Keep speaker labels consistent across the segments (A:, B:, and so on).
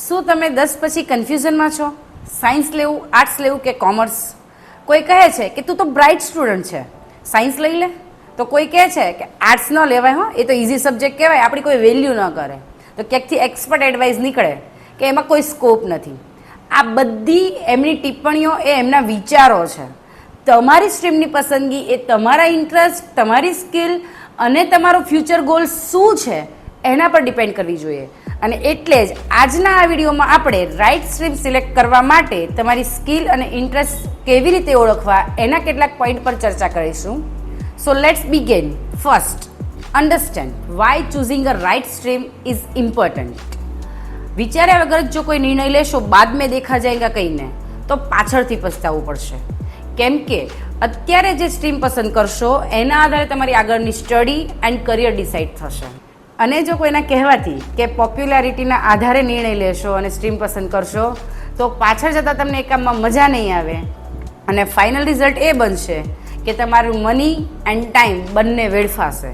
A: શું તમે 10 પછી કન્ફ્યુઝનમાં છો? સાયન્સ લેવું, આર્ટ્સ લેવું કે કોમર્સ? કોઈ કહે છે કે તું તો બ્રાઇટ સ્ટુડન્ટ છે, સાયન્સ લઈ લે. તો કોઈ કહે છે કે આર્ટ્સ ન લેવાય, હો એ તો ઇઝી સબ્જેક્ટ કહેવાય, આપણી કોઈ વેલ્યુ ન કરે. તો ક્યાંકથી એક્સપર્ટ એડવાઇસ નીકળે કે એમાં કોઈ સ્કોપ નથી. આ બધી એમની ટિપ્પણીઓ એ એમના વિચારો છે. તમારી સ્ટ્રીમની પસંદગી એ તમારા ઇન્ટરેસ્ટ, તમારી સ્કિલ અને તમારો ફ્યુચર ગોલ શું છે એના પર ડિપેન્ડ કરવી જોઈએ. અને એટલે જ આજના આ વિડીયોમાં આપણે રાઇટ સ્ટ્રીમ સિલેક્ટ કરવા માટે તમારી સ્કિલ અને ઇન્ટરેસ્ટ કેવી રીતે ઓળખવા એના કેટલાક પોઈન્ટ પર ચર્ચા કરીશું. So let's begin. First, understand why choosing a right stream is important. વિચાર્યા વગર જો કોઈ નિર્ણય લેશો બાદ મેં દેખા જાયગા કહીને, તો પાછળથી પછતાવવું પડશે. કેમ કે અત્યારે જે સ્ટ્રીમ પસંદ કરશો એના આધારે તમારી આગળની સ્ટડી એન્ડ કરિયર ડિસાઇડ થશે. અને જો કોઈના કહેવાથી કે પોપ્યુલારિટીના આધારે નિર્ણય લેશો અને સ્ટ્રીમ પસંદ કરશો તો પાછળ જતાં તમને એ કામમાં મજા નહીં આવે અને ફાઇનલ રિઝલ્ટ એ બનશે કે તમારું મની એન્ડ ટાઈમ બંને વેડફાશે.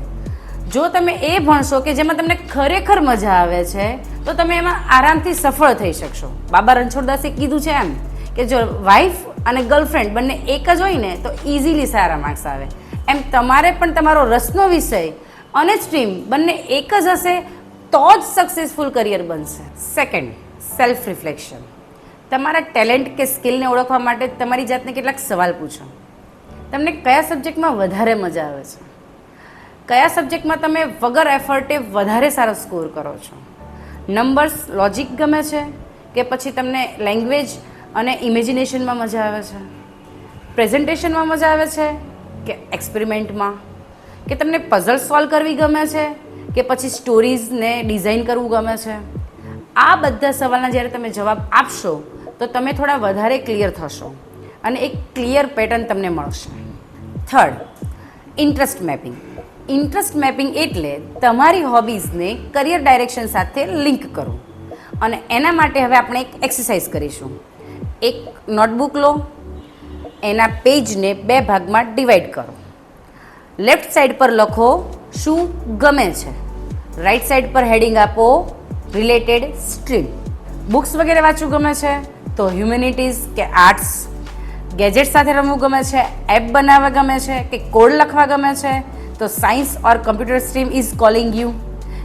A: જો તમે એ ભણશો કે જેમાં તમને ખરેખર મજા આવે છે તો તમે એમાં આરામથી સફળ થઈ શકશો. બાબા રણછોડદાસે કીધું છે એમ કે જો વાઈફ અને ગર્લફ્રેન્ડ બંને એક જ હોય ને તો ઇઝીલી સારા માર્ક્સ આવે. એમ તમારે પણ તમારો રસનો વિષય અને સ્ટ્રીમ બંને એક જ હશે તો જ સક્સેસફુલ કરિયર બનશે. Second, self reflection. તમારા ટેલેન્ટ કે સ્કિલને ઓળખવા માટે તમારી જાતને કેટલાક સવાલ પૂછો. તમને કયા સબ્જેક્ટમાં વધારે મજા આવે છે? કયા સબ્જેક્ટમાં તમે વગર એફર્ટે વધારે સારો સ્કોર કરો છો? નંબર્સ, લોજિક ગમે છે કે પછી તમને લેંગ્વેજ અને ઇમેજિનેશનમાં મજા આવે છે? પ્રેઝન્ટેશનમાં મજા આવે છે કે એક્સપેરિમેન્ટમાં? કે તમને પઝલ સોલ્વ કરવી ગમે છે કે પછી સ્ટોરીઝને ડિઝાઇન કરવું ગમે છે? આ બધા સવાલના જ્યારે તમે જવાબ આપશો તો તમે થોડા વધારે ક્લિયર થશો અને એક ક્લિયર પેટર્ન તમને મળશે. Third, interest mapping. Interest mapping એટલે તમારી હોબીઝને કરિયર ડાયરેક્શન સાથે લિંક કરો. અને એના માટે હવે આપણે એક એક્સરસાઇઝ કરીશું. એક નોટબુક લો, એના પેજને 2 ભાગમાં ડિવાઈડ કરો. લેફ્ટ સાઈડ પર લખો શું ગમે છે, રાઈટ સાઈડ પર હેડિંગ આપો રિલેટેડ સ્ટ્રીમ. બુક્સ વગેરે વાંચવું ગમે છે તો હ્યુમેનિટીઝ કે આર્ટ્સ? ગેજેટ સાથે રમવું ગમે છે, એપ બનાવવા ગમે છે કે કોડ લખવા ગમે છે તો science or computer stream is calling you?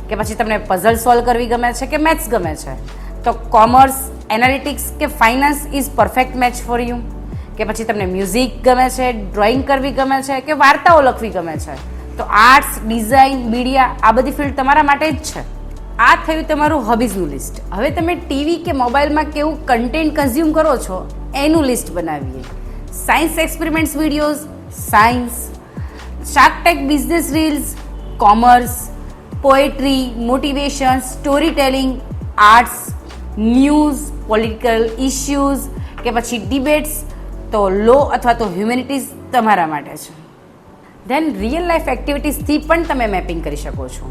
A: કે પછી તમને પઝલ સોલ્વ કરવી ગમે છે કે મેથ્સ ગમે છે તો કોમર્સ, એનાલિટિક્સ કે finance is perfect match for you? કે પછી તમને મ્યુઝિક ગમે છે, ડ્રોઈંગ કરવી ગમે છે કે વાર્તાઓ લખવી ગમે છે તો આર્ટ્સ, ડિઝાઇન, મીડિયા આ બધી ફિલ્ડ તમારા માટે જ છે. આ થયું તમારું હોબીઝનું લિસ્ટ. હવે તમે ટીવી કે મોબાઈલમાં કેવું કન્ટેન્ટ કન્ઝ્યુમ કરો છો એનું લિસ્ટ બનાવીએ. Science experiments videos, science. Shark tank business reels, commerce. Poetry, motivation, story telling, arts. News, political issues કે પછી ડિબેટ્સ તો લો અથવા તો હ્યુમેનિટીઝ તમારા માટે છે. ધેન રિયલ લાઈફ એક્ટિવિટીઝથી પણ તમે મેપિંગ કરી શકો છો.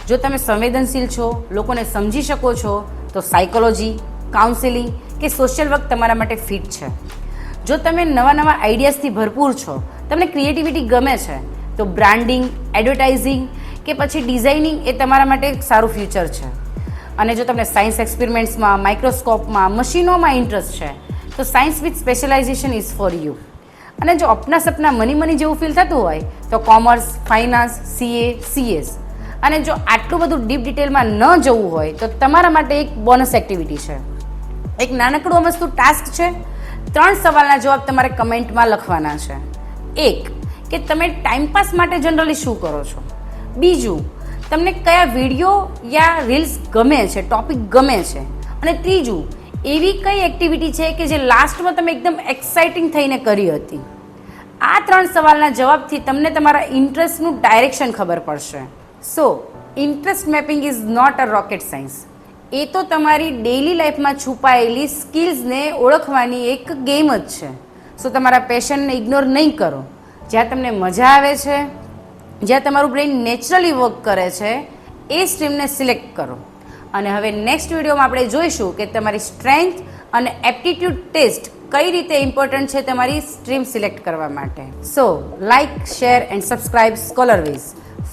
A: જો તમે સંવેદનશીલ છો, લોકોને સમજી શકો છો તો સાયકોલોજી, કાઉન્સેલિંગ કે સોશિયલ વર્ક તમારા માટે ફિટ છે. જો તમે નવા નવા આઈડિયાઝથી ભરપૂર છો, તમને ક્રિએટિવિટી ગમે છે તો બ્રાન્ડિંગ, એડવર્ટાઇઝિંગ કે પછી ડિઝાઇનિંગ એ તમારા માટે એક સારું ફ્યુચર છે. અને જો તમને સાયન્સ એક્સપેરિમેન્ટ્સમાં, માઇક્રોસ્કોપમાં, મશીનોમાં ઇન્ટરેસ્ટ છે તો science with specialisation is for you. અને જો અપના સપના મની જેવું ફીલ થતું હોય તો કોમર્સ, ફાઇનાન્સ, CA, CS. અને જો આટલું બધું ડીપ ડિટેલમાં ન જવું હોય તો તમારા માટે એક બોનસ એક્ટિવિટી છે. એક નાનકડું વસ્તુ ટાસ્ક છે. 3 સવાલના જવાબ તમારે કમેન્ટમાં લખવાના છે. 1, કે તમે ટાઈમપાસ માટે જનરલી શું કરો છો? બીજું, તમને કયા વિડીયો યા રીલ્સ ગમે છે, ટોપિક ગમે છે? અને ત્રીજું, એવી કઈ એક્ટિવિટી છે કે જે લાસ્ટમાં તમે એકદમ એક્સાઇટિંગ થઈને કરી હતી? આ 3 સવાલના જવાબથી તમને તમારા ઇન્ટરેસ્ટનું ડાયરેક્શન ખબર પડશે. So interest mapping is not a rocket science. એ તો તમારી ડેઇલી લાઈફમાં છુપાયેલી સ્કિલ્સને ઓળખવાની એક ગેમ જ છે. સો તમારા પેશનને ઇગ્નોર નહીં કરો. જ્યાં તમને મજા આવે છે, જ્યાં તમારું બ્રેઇન નેચરલી વર્ક કરે છે એ સ્ટ્રીમને સિલેક્ટ કરો. અને હવે નેક્સ્ટ વિડીયોમાં આપણે જોઈશું કે તમારી સ્ટ્રેન્થ અને એપ્ટિટ્યૂડ ટેસ્ટ કઈ રીતે ઇમ્પોર્ટન્ટ છે તમારી સ્ટ્રીમ સિલેક્ટ કરવા માટે. So like, share and subscribe Scholarwiz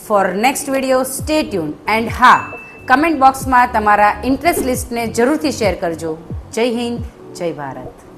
A: for next video. Stay tune and હા, કમેન્ટ બોક્સમાં તમારા ઇન્ટરેસ્ટ લિસ્ટને જરૂરથી શેર કરજો. જય હિન્દ, જય ભારત.